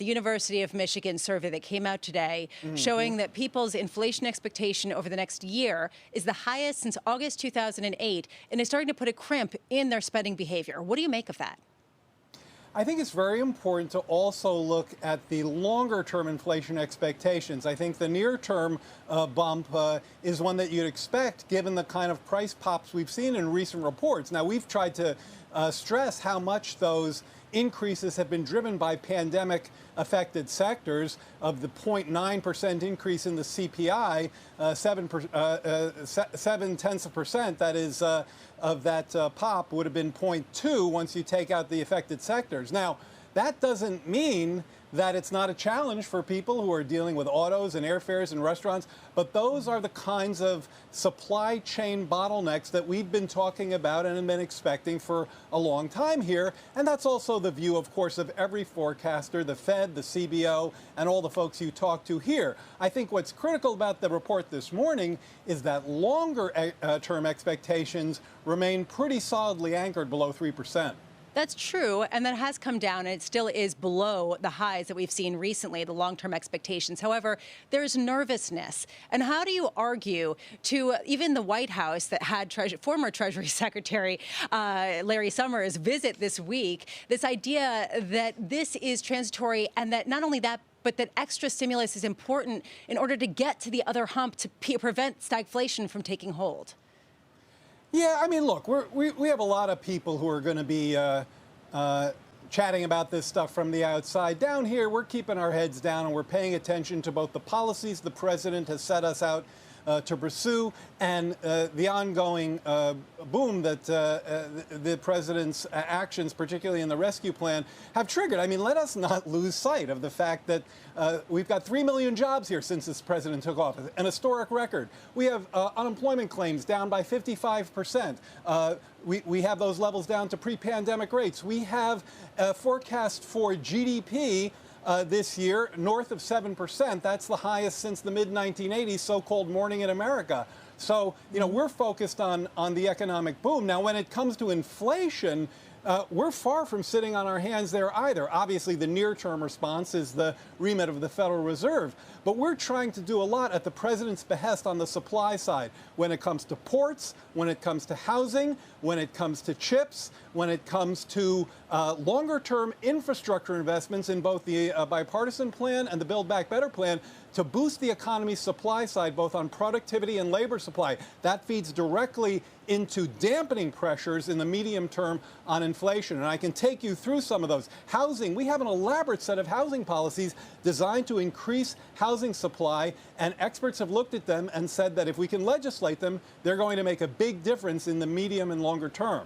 the University of Michigan survey that came out today showing that people's inflation expectation over the next year is the highest since August 2008 and is starting to put a crimp in their spending behavior. What do you make of that? I think it's very important to also look at the longer-term inflation expectations. I think the near-term bump is one that you'd expect given the kind of price pops we've seen in recent reports. Now, we've tried to stress how much those increases have been driven by pandemic-affected sectors. Of the 0.9% increase in the CPI, 0.7%, that is, of that pop would have been 0.2 once you take out the affected sectors. Now, that doesn't mean that it's not a challenge for people who are dealing with autos and airfares and restaurants, but those are the kinds of supply chain bottlenecks that we've been talking about and have been expecting for a long time here. And that's also the view, of course, of every forecaster, the Fed, the CBO, and all the folks you talk to here. I think what's critical about the report this morning is that longer term expectations remain pretty solidly anchored below 3%. That's true, and that has come down, and it still is below the highs that we've seen recently, the long-term expectations. However, there's nervousness. And how do you argue to even the White House that had former Treasury Secretary Larry Summers visit this week, this idea that this is transitory and that not only that, but that extra stimulus is important in order to get to the other hump to prevent stagflation from taking hold? Yeah, I mean, look, we have a lot of people who are going to be chatting about this stuff from the outside. Down here, we're keeping our heads down and we're paying attention to both the policies the president has set us out to pursue and the ongoing boom that the president's actions, particularly in the rescue plan, have triggered. I mean, let us not lose sight of the fact that we've got 3 million jobs here since this president took office, an historic record. We have unemployment claims down by 55%. We have those levels down to pre-pandemic rates. We have a forecast for GDP this year, north of 7%. That's the highest since the mid-1980s, so-called morning in America. So, you know, we're focused on the economic boom. Now, when it comes to inflation, we're far from sitting on our hands there either. Obviously, the near-term response is the remit of the Federal Reserve. But we're trying to do a lot at the president's behest on the supply side when it comes to ports, when it comes to housing, when it comes to chips, when it comes to longer-term infrastructure investments in both the bipartisan plan and the Build Back Better plan to boost the economy's supply side, both on productivity and labor supply. That feeds directly into dampening pressures in the medium term on inflation. And I can take you through some of those. Housing, we have an elaborate set of housing policies designed to increase housing supply, and experts have looked at them and said that if we can legislate them, they're going to make a big difference in the medium and longer term.